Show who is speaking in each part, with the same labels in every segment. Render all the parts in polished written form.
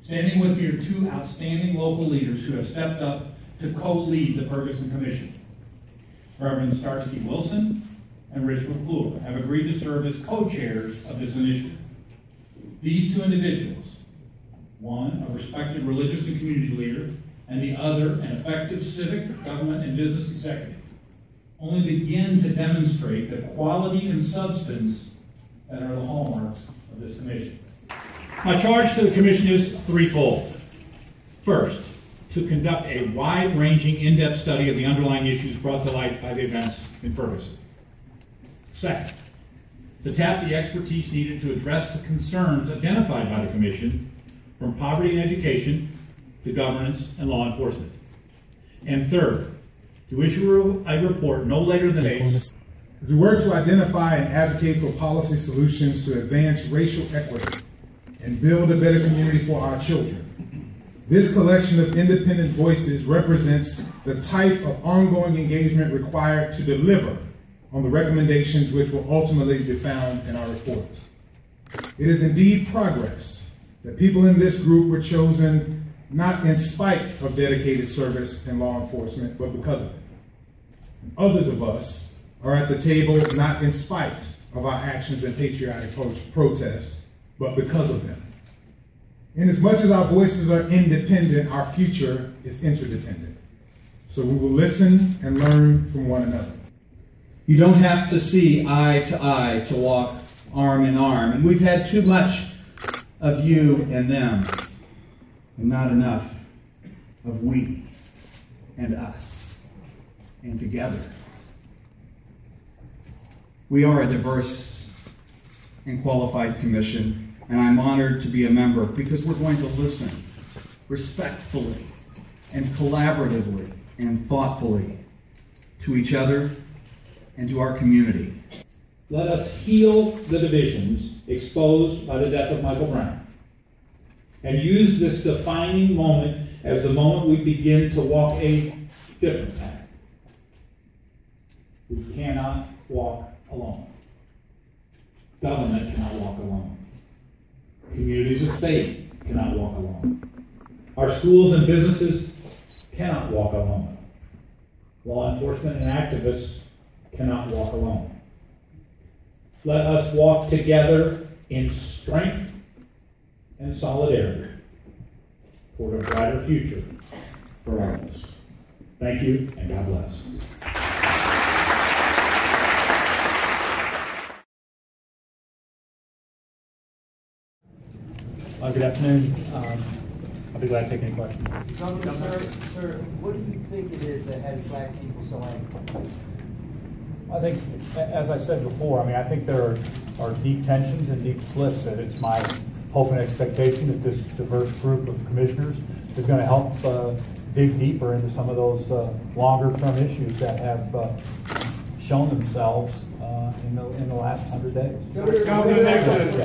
Speaker 1: Standing with me are two outstanding local leaders who have stepped up to co-lead the Ferguson Commission. Reverend Starsky Wilson and Rich McClure have agreed to serve as co-chairs of this initiative. These two individuals, one a respected religious and community leader, and the other an effective civic, government, and business executive, only begin to demonstrate the quality and substance that are the hallmarks of this commission. My charge to the commission is threefold. First, to conduct a wide-ranging, in-depth study of the underlying issues brought to light by the events in Ferguson. Second, to tap the expertise needed to address the concerns identified by the commission, from poverty and education to governance and law enforcement. And third, to issue a report no later than
Speaker 2: As we work to identify and advocate for policy solutions to advance racial equity and build a better community for our children. This collection of independent voices represents the type of ongoing engagement required to deliver on the recommendations which will ultimately be found in our report. It is indeed progress that people in this group were chosen not in spite of dedicated service in law enforcement, but because of it. And others of us are at the table not in spite of our actions and patriotic protest, but because of them. Inasmuch as our voices are independent, our future is interdependent. So we will listen and learn from one another.
Speaker 3: You don't have to see eye to walk arm in arm. And we've had too much of you and them, and not enough of we and us, and together. We are a diverse and qualified commission, and I'm honored to be a member because we're going to listen respectfully and collaboratively and thoughtfully to each other and to our community.
Speaker 1: Let us heal the divisions exposed by the death of Michael Brown, and use this defining moment as the moment we begin to walk a different path. We cannot walk alone. Government cannot walk alone. Communities of faith cannot walk alone. Our schools and businesses cannot walk alone. Law enforcement and activists cannot walk alone. Let us walk together in strength and solidarity for a brighter future for all of us. Thank you, and God bless.
Speaker 4: Good afternoon. I'll be glad to take any questions.
Speaker 5: Sir, what do you think it is that has black people so angry?
Speaker 4: I think, as I said before, I think there are deep tensions and deep splits, and it's my hope and expectation that this diverse group of commissioners is going to help dig deeper into some of those longer-term issues that have shown themselves in the last 100 days.
Speaker 6: Governor Nixon.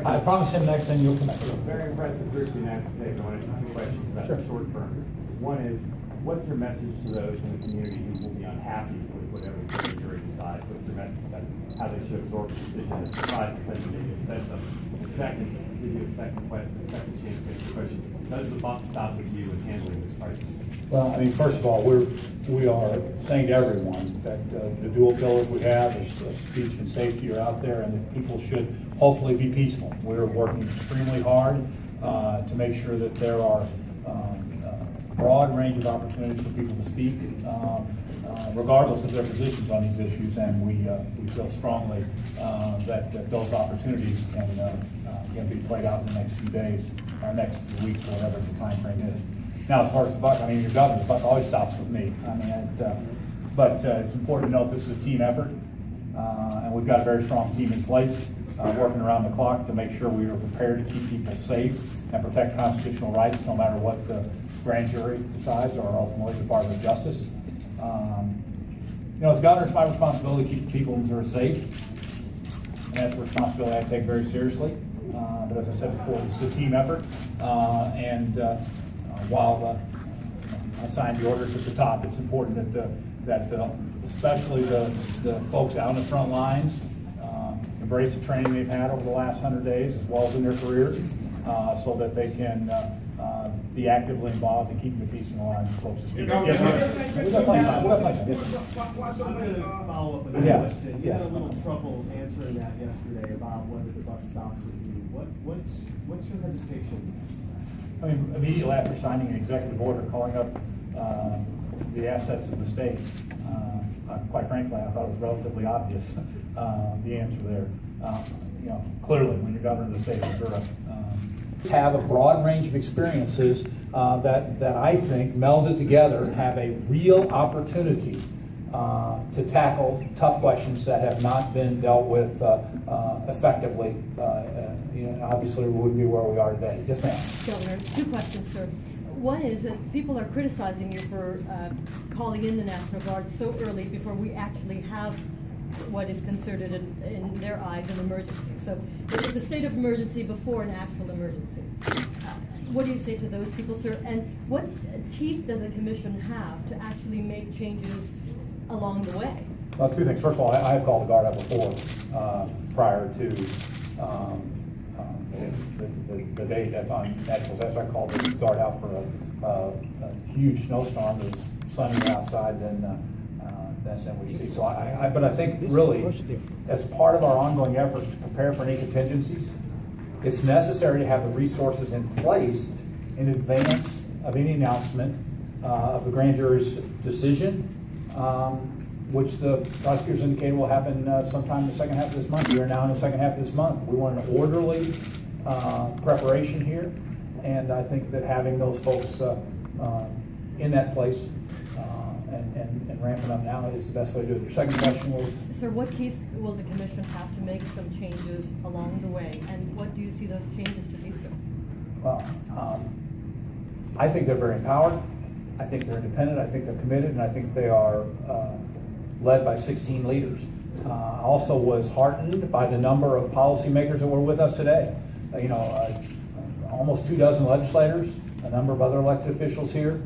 Speaker 4: I promise him next, and you'll come back.
Speaker 6: Very impressive group in that today. I want to ask you questions about the short term. One is, what's your message to those in the community who will be unhappy with whatever the jury decides? What's your message about how they should absorb the decision and decide to send you to say something? And second, give you a second question, a second chance to answer the question. Does the buck stop with you in handling this crisis?
Speaker 4: Well, first of all, we are saying to everyone that the dual pillars we have is speech and safety are out there, and that people should hopefully be peaceful. We're working extremely hard to make sure that there are a broad range of opportunities for people to speak, regardless of their positions on these issues, and we feel strongly that those opportunities can be played out in the next few days, or next few weeks, or whatever the time frame is. Now, as far as the buck, your governor, the buck always stops with me. But it's important to note this is a team effort, and we've got a very strong team in place, working around the clock to make sure we are prepared to keep people safe and protect constitutional rights, no matter what the grand jury decides or ultimately the Department of Justice. As governor, it's my responsibility to keep the people in Missouri safe, and that's a responsibility I take very seriously. But as I said before, it's a team effort, while I signed the orders at the top, it's important that especially the folks out on the front lines, embrace the training they've had over the last 100 days as well as in their careers, so that they can be actively involved in keeping the peace and the lives of folks. Yes, sir. We've got plenty of time. We've got plenty of time. Yes, sir.
Speaker 7: I'm going to follow up with that
Speaker 4: Yeah.
Speaker 7: question. You
Speaker 4: Yeah.
Speaker 7: had a little trouble answering that yesterday about whether the buck stops with you. What's your hesitation?
Speaker 4: I mean, immediately after signing an executive order calling up the assets of the state, quite frankly, I thought it was relatively obvious the answer there. Clearly, when you're governor of the state of Missouri, have a broad range of experiences that I think melded together have a real opportunity to tackle tough questions that have not been dealt with effectively. Obviously, we would be where we are today. Yes, ma'am.
Speaker 8: Governor, two questions, sir. One is that people are criticizing you for calling in the National Guard so early before we actually have what is considered in their eyes an emergency. So it was a state of emergency before an actual emergency. What do you say to those people, sir? And what teeth does a commission have to actually make changes along the way?
Speaker 4: Well, two things. First of all, I have called the Guard up before, prior to the date that's on National Disaster. I called the Guard out for a huge snowstorm. It was sunnier outside than we see. So but I think really, as part of our ongoing efforts to prepare for any contingencies, it's necessary to have the resources in place in advance of any announcement of the grand jury's decision, which the prosecutors indicated will happen sometime in the second half of this month. We are now in the second half of this month. We want an orderly preparation here, and I think that having those folks in that place and ramping up now is the best way to do it. Your second question was?
Speaker 8: Sir, what teeth will the commission have to make some changes along the way, and what do you see those changes to be, sir?
Speaker 4: Well, I think they're very empowered. I think they're independent. I think they're committed, and I think they are led by 16 leaders. I also was heartened by the number of policymakers that were with us today. Almost 24 legislators, a number of other elected officials here.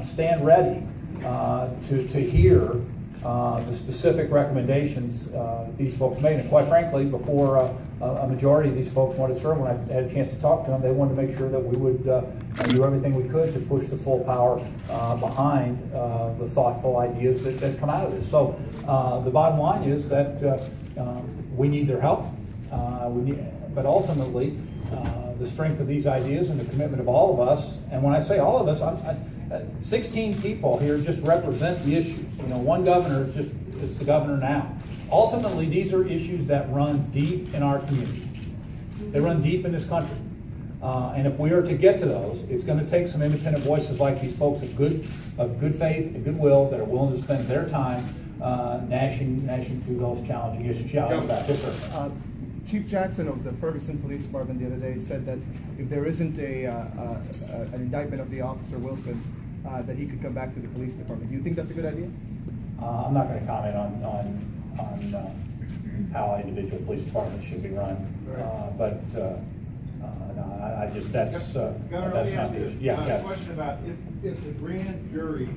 Speaker 4: Stand ready to hear the specific recommendations that these folks made. And quite frankly, before a majority of these folks wanted to serve, when I had a chance to talk to them, they wanted to make sure that we would do everything we could to push the full power behind the thoughtful ideas that come out of this. So the bottom line is that we need their help, but ultimately the strength of these ideas and the commitment of all of us, and when I say all of us, 16 people here just represent the issues. One governor is the governor now. Ultimately, these are issues that run deep in our community. They run deep in this country. And if we are to get to those, it's going to take some independent voices like these folks of good faith and goodwill that are willing to spend their time gnashing through those challenging issues. Yeah, yes, sir.
Speaker 9: Chief Jackson of the Ferguson Police Department the other day said that if there isn't an indictment of the officer Wilson, that he could come back to the police department. Do you think that's a good idea?
Speaker 4: I'm not going to comment on how individual police departments should be run, but no, I just that's not the issue. Yeah,
Speaker 10: a question about if the grand jury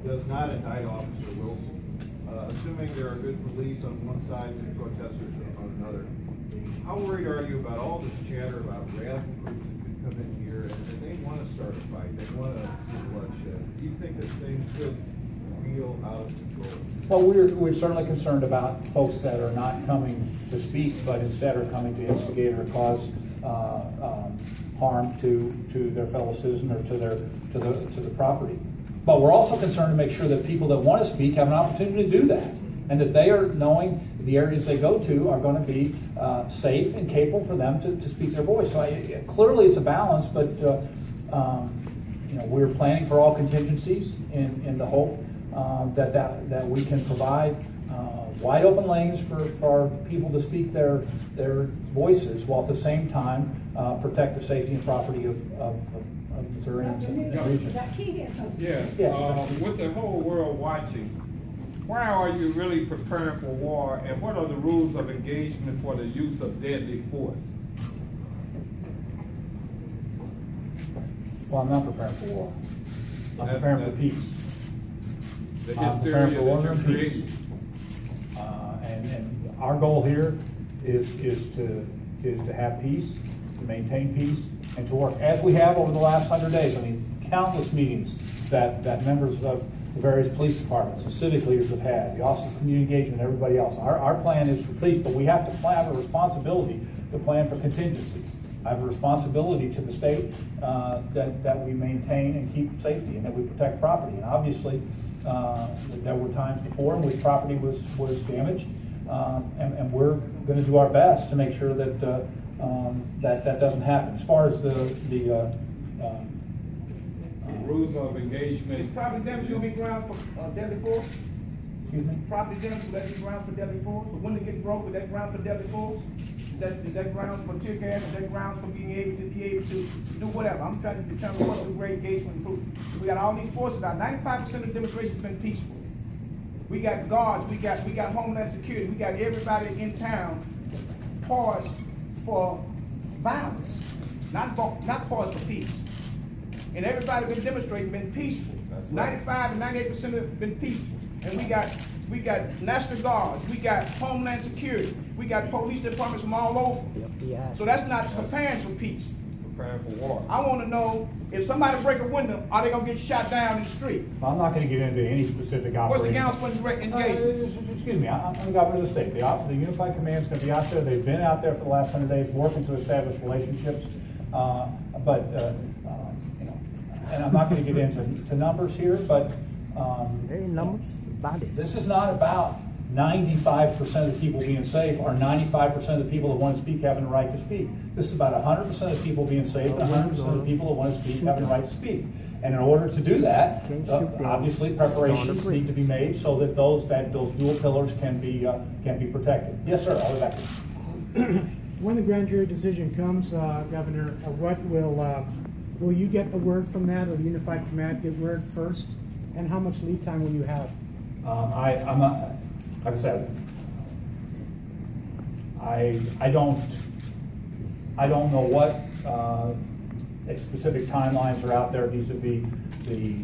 Speaker 10: does not indict Officer Wilson, assuming there are good police on one side and protesters on another, how worried are you about all this chatter about radical groups that could come in here and they want to start a fight, they want to see bloodshed? Do you think this thing could reel out of control?
Speaker 4: Well, we're certainly concerned about folks that are not coming to speak, but instead are coming to instigate or cause harm to their fellow citizen or to the property. But we're also concerned to make sure that people that want to speak have an opportunity to do that, and that they are knowing the areas they go to are going to be safe and capable for them to speak their voice. So clearly it's a balance, but we're planning for all contingencies in the hope that we can provide wide open lanes for people to speak their voices, while at the same time protect the safety and property of Missourians and the region.
Speaker 11: With the whole world watching, why are you really preparing for war, and what are the rules of engagement for the use of deadly force?
Speaker 4: Well, I'm not preparing for war. I'm preparing for peace.
Speaker 11: The
Speaker 4: I'm preparing
Speaker 11: hysteria
Speaker 4: for order
Speaker 11: that
Speaker 4: and
Speaker 11: you're
Speaker 4: peace.
Speaker 11: creating.
Speaker 4: And our goal here is to have peace, to maintain peace, and to work, as we have over the last 100 days. I mean, countless meetings that members of the various police departments and civic leaders have had, the Office of Community Engagement, and everybody else. Our plan is for peace, but we have to have a responsibility to plan for contingencies. I have a responsibility to the state that we maintain and keep safety and that we protect property. And obviously, there were times before in which property was damaged, and we're going to do our best to make sure that that doesn't happen. As far as the
Speaker 11: rules of engagement.
Speaker 12: Is property damage going to be ground for deadly force?
Speaker 4: Excuse me?
Speaker 12: Property damage, will that be ground for deadly force? The window get broke, is that ground for deadly force? Is that grounds for tear gas? Is that grounds for being able to do whatever? I'm trying to determine what the great engagement improve. We got all these forces out. 95% of the demonstrations have been peaceful. We got guards, we got Homeland Security, we got everybody in town poised for violence, not poised for peace. And everybody been demonstrating, been peaceful. 95 and 98% have been peaceful. And we got National Guards, we got Homeland Security, we got police departments from all over. So that's not preparing for peace.
Speaker 11: Preparing for war.
Speaker 12: I want to know, if somebody break a window, are they going to get shot down in the street?
Speaker 4: I'm not going to get into any specific
Speaker 12: What's
Speaker 4: operation.
Speaker 12: the councilman's engagement?
Speaker 4: Excuse me, I'm the governor of the state. The Unified Command is going to be out there. They've been out there for the last 100 days working to establish relationships. And I'm not going to get into numbers here, but this is not about 95% of the people being safe or 95% of the people that want to speak having the right to speak. This is about 100% of people being safe and 100% of the people that want to speak having the right to speak. And in order to do that, obviously preparations need to be made so that those dual pillars can be protected. Yes, sir. I'll be back.
Speaker 13: When the grand jury decision comes, Governor, what will you get the word from that, or the Unified Command get word first? And how much lead time will you have?
Speaker 4: I'm not, like I said, I don't know what specific timelines are out there vis-a-vis the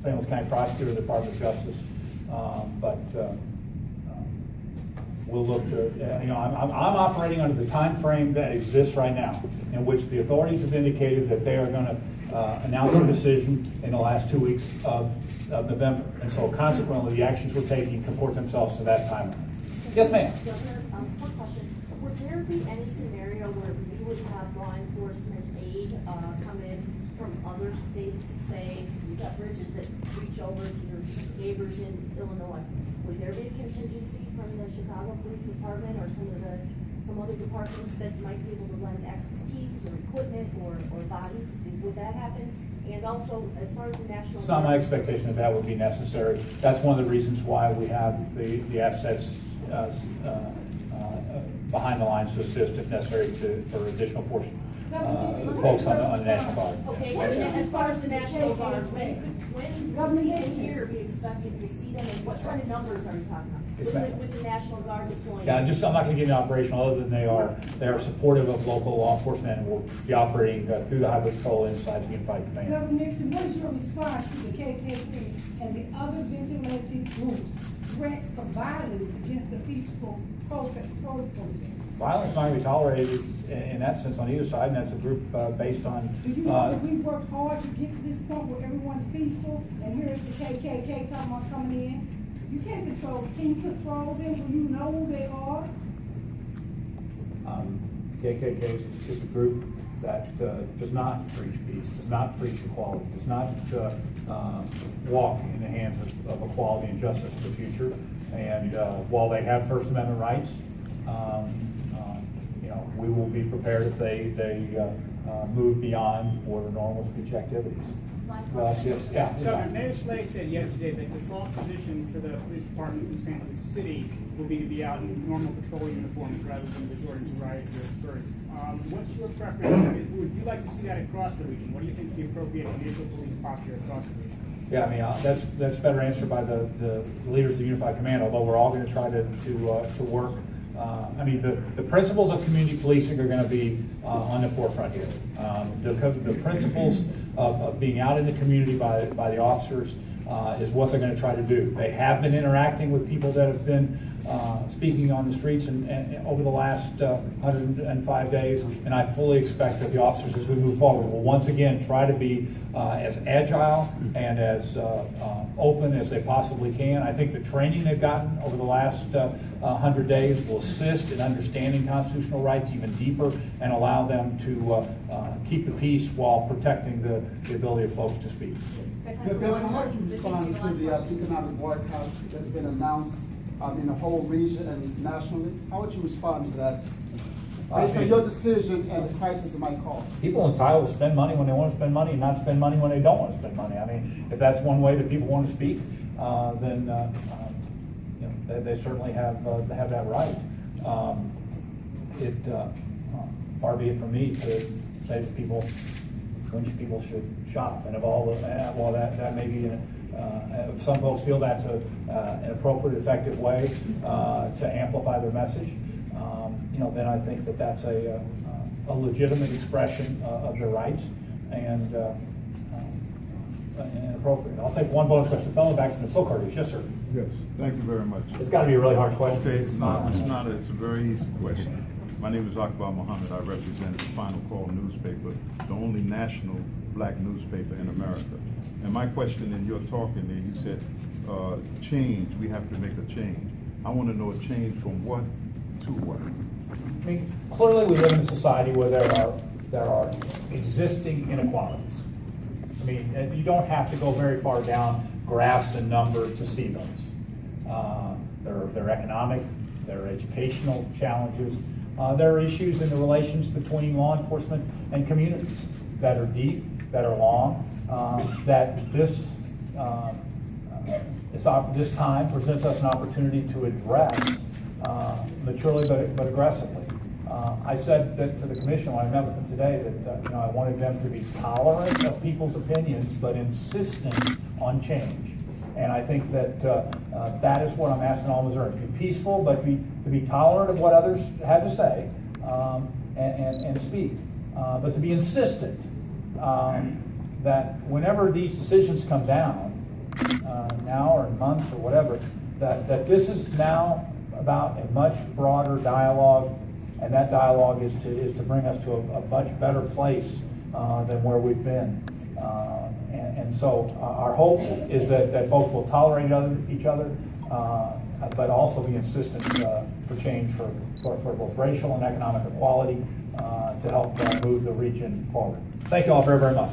Speaker 4: St. Louis County Prosecutor, the Department of Justice, but we'll look to, I'm operating under the time frame that exists right now, in which the authorities have indicated that they are going to announce a decision in the last 2 weeks of November. And so consequently, the actions we're taking comport themselves to that timeline. Yes, ma'am.
Speaker 14: Governor, one question. Would there be any scenario where you would have law enforcement aid come in from other states, say you've got bridges that reach over to your neighbors in Illinois? Would there be a contingency from the Chicago Police Department or some other departments that might be able to lend expertise or equipment or bodies? Would that happen? And also, as far as the national...
Speaker 4: It's not my expectation that would be necessary. That's one of the reasons why we have the assets behind the lines to assist, if necessary, for additional force folks on the National Guard.
Speaker 14: Okay, as far as the National Guard, when can here be expected to see them, and what kind of numbers are you talking about? With the National Guard deploying?
Speaker 4: Yeah, I'm not going to get into operational, other than they are supportive of local law enforcement and will be operating through the highway patrol inside the Unified Command.
Speaker 15: Governor Nixon, what is your response to the KKK and the other vigilante groups' threats of violence against the peaceful protesters?
Speaker 4: Violence is not going to be tolerated in that sense on either side, and that's a group based on...
Speaker 15: Do you know that we worked hard to get to this point where everyone's peaceful, and here's the KKK talking about coming in? You can't control. Can you control them when you know who they are?
Speaker 4: KKK is a group that does not preach peace, does not preach equality, does not walk in the hands of equality and justice for the future. And while they have First Amendment rights, we will be prepared if they move beyond what are normal speech activities.
Speaker 16: Governor, Mayor Slade said yesterday that the default position for the police departments in St. Louis City will be to be out in normal patrol uniforms rather than the Jordan to riot gear first. What's your preference? Would you like to see that across the region? What do you think is the appropriate initial police posture across the region?
Speaker 4: Yeah, I mean, that's better answered by the leaders of the Unified Command, although we're all going to try to work. The principles of community policing are going to be on the forefront here. The principles of being out in the community by the officers is what they're going to try to do. They have been interacting with people that have been speaking on the streets and over the last 105 days, and I fully expect that the officers, as we move forward, will once again try to be as agile and as open as they possibly can. I think the training they've gotten over the last 100 days will assist in understanding constitutional rights even deeper and allow them to keep the peace while protecting the ability of folks to speak.
Speaker 17: Governor, how do you respond to the economic boycott that's been announced in the whole region and nationally? How would you respond to that? Based on your decision and the crisis it might cause.
Speaker 4: People are entitled to spend money when they want to spend money and not spend money when they don't want to spend money. I mean, if that's one way that people want to speak, then you know, they certainly have that right. Far be it from me to say that people should shop, and of all the well, that may be if some folks feel that's an appropriate, effective way to amplify their message. You know, then I think that that's a legitimate expression of their rights and appropriate. I'll take one bonus question. Fellow back in the Silk Yes, sir.
Speaker 18: Yes, thank you very much.
Speaker 4: It's got to be a really hard question.
Speaker 18: Okay, it's not. It's a very easy question. My name is Akbar Muhammad. I represent the Final Call newspaper, the only national black newspaper in America. And my question in your talking there, you said change. We have to make a change. I want to know a change from what to what.
Speaker 4: I mean, clearly we live in a society where there are existing inequalities. I mean, you don't have to go very far down graphs and numbers to see those. There are economic, there are educational challenges. There are issues in the relations between law enforcement and communities that are deep, that are long, that this time presents us an opportunity to address maturely but aggressively. I said that to the commission when I met with them today that you know, I wanted them to be tolerant of people's opinions but insistent on change. And I think that that is what I'm asking all Missourians: to be peaceful, but to be tolerant of what others have to say and speak, but to be insistent that whenever these decisions come down, now or in months or whatever, that this is now about a much broader dialogue, and that dialogue is to bring us to a much better place than where we've been. And so our hope is that folks will tolerate each other, but also be insistent for change for both racial and economic equality to help move the region forward. Thank you all very, very much.